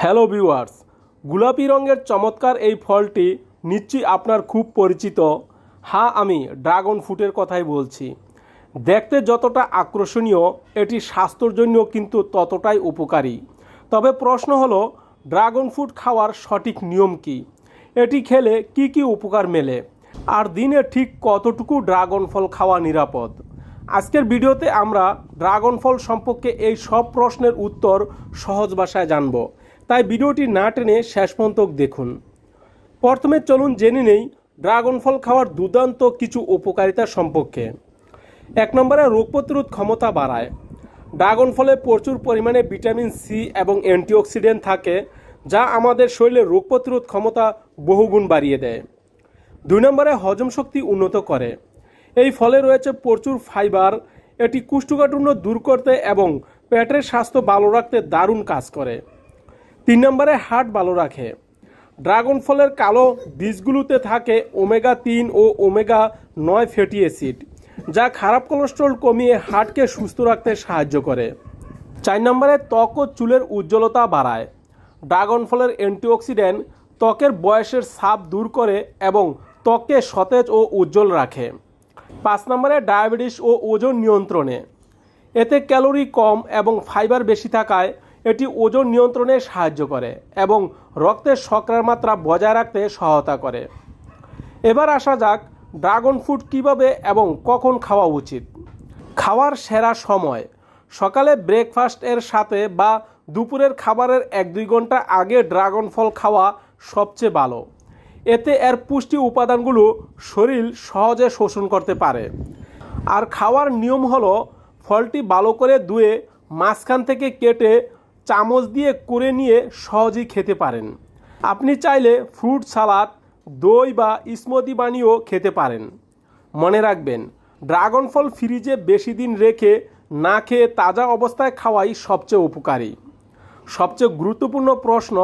Hello viewers, গোলাপি রঙের চমৎকার এই ফলটি নিশ্চয়ই আপনার খুব পরিচিত। হ্যাঁ, আমি ড্রাগন ফ্রুটের কথাই বলছি। দেখতে যতটা আকর্ষণীয়, এটি স্বাস্থ্যের জন্য কিন্তু ততটাই উপকারী। তবে প্রশ্ন হলো, ড্রাগন ফ্রুট খাওয়ার সঠিক নিয়ম কী? এটি খেলে কি কি উপকার মেলে, আর দিনে ঠিক কতটুকু ড্রাগন ফল খাওয়া নিরাপদ? আজকের ভিডিওতে আমরা ড্রাগন ফল সম্পর্কে এই সব প্রশ্নের উত্তর সহজ ভাষায় জানব। তাই ভিডিওটি না টেনে শেষ পর্যন্ত দেখুন। প্রথমে চলুন জেনে নেই ড্রাগন ফল খাওয়ার দুর্দান্ত কিছু উপকারিতা সম্পর্কে। 1 নম্বরে রোগ প্রতিরোধ ক্ষমতা বাড়ায়। ড্রাগন ফলে প্রচুর পরিমাণে ভিটামিন সি এবং অ্যান্টিঅক্সিডেন্ট থাকে, যা আমাদের শরীরের রোগ প্রতিরোধ ক্ষমতা বহুগুণ বাড়িয়ে দেয়। 2 নম্বরে হজম শক্তি উন্নত করে। এই ফলে রয়েছে প্রচুর ফাইবার। এটি কোষ্ঠকাঠিন্য দূর করতে এবং পেটের স্বাস্থ্য ভালো রাখতে দারুণ কাজ করে। 3 নম্বরে হার্ট ভালো রাখে। ড্রাগন ফলের কালো বীজগুলোতে থাকে ওমেগা 3 ও ওমেগা 9 ফ্যাটি অ্যাসিড, যা খারাপ কোলেস্টেরল কমিয়ে হার্টকে সুস্থ রাখতে সাহায্য করে। 4 নম্বরে ত্বক ও চুলের উজ্জ্বলতা বাড়ায়। ড্রাগন ফলের অ্যান্টিঅক্সিডেন্ট ত্বকের বয়সের ছাপ দূর করে এবং ত্বককে সতেজ ও উজ্জ্বল রাখে। 5 নম্বরে ডায়াবেটিস ও ওজন নিয়ন্ত্রণে। এতে ক্যালোরি কম এবং ফাইবার বেশি থাকায় এটি ওজন নিয়ন্ত্রণে সাহায্য করে এবং রক্তের শর্করার মাত্রা বজায় রাখতে সহায়তা করে। এবার আসা যাক ড্রাগন ফ্রুট কীভাবে এবং কখন খাওয়া উচিত। খাওয়ার সেরা সময় সকালে ব্রেকফাস্টের সাথে বা দুপুরের খাবারের 1-2 ঘন্টা আগে ড্রাগন ফল খাওয়া সবচেয়ে ভালো। এতে এর পুষ্টি উপাদানগুলো শরীর সহজে শোষণ করতে পারে। আর খাওয়ার নিয়ম হলো, ফলটি ভালো করে ধুয়ে মাঝখান থেকে কেটে চামচ দিয়ে করে নিয়ে সহজেই খেতে পারেন। আপনি চাইলে ফ্রুট সালাদ, দই বা স্মুদি বানিয়েও খেতে পারেন। মনে রাখবেন, ড্রাগন ফল ফ্রিজে বেশি দিন রেখে না খেয়ে তাজা অবস্থায় খাওয়াই সবচেয়ে উপকারী। সবচেয়ে গুরুত্বপূর্ণ প্রশ্ন,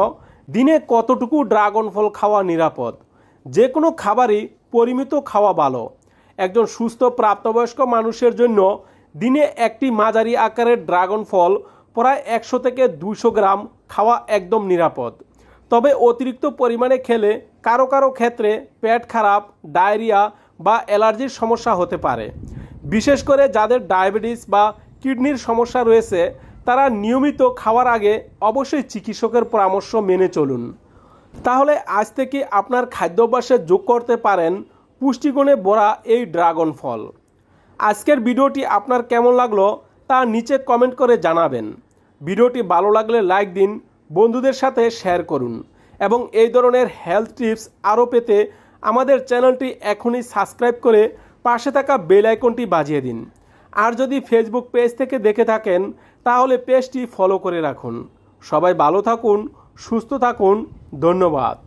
দিনে কতটুকু ড্রাগন ফল খাওয়া নিরাপদ? যে কোনো খাবারই পরিমিত খাওয়া ভালো। একজন সুস্থ প্রাপ্তবয়স্ক মানুষের জন্য দিনে একটি মাঝারি আকারের ড্রাগন ফল প্রায় 100 থেকে 200 গ্রাম খাওয়া একদম নিরাপদ। তবে অতিরিক্ত পরিমাণে খেলে কারো কারো ক্ষেত্রে পেট খারাপ, ডায়রিয়া বা অ্যালার্জির সমস্যা হতে পারে। বিশেষ করে যাদের ডায়াবেটিস বা কিডনির সমস্যা রয়েছে, তারা নিয়মিত খাওয়ার আগে অবশ্যই চিকিৎসকের পরামর্শ মেনে চলুন। তাহলে আজ থেকে আপনার খাদ্যাভ্যাসে যোগ করতে পারেন পুষ্টিগুণে ভরা এই ড্রাগন ফল। আজকের ভিডিওটি আপনার কেমন লাগলো তা নিচে কমেন্ট করে জানাবেন। ভিডিওটি ভালো লাগলে লাইক দিন, বন্ধুদের সাথে শেয়ার করুন এবং এই ধরনের হেলথ টিপস আরও পেতে আমাদের চ্যানেলটি এখনই সাবস্ক্রাইব করে পাশে থাকা বেল আইকনটি বাজিয়ে দিন। আর যদি ফেসবুক পেজ থেকে দেখে থাকেন তাহলে পেজটি ফলো করে রাখুন। সবাই ভালো থাকুন, সুস্থ থাকুন। ধন্যবাদ।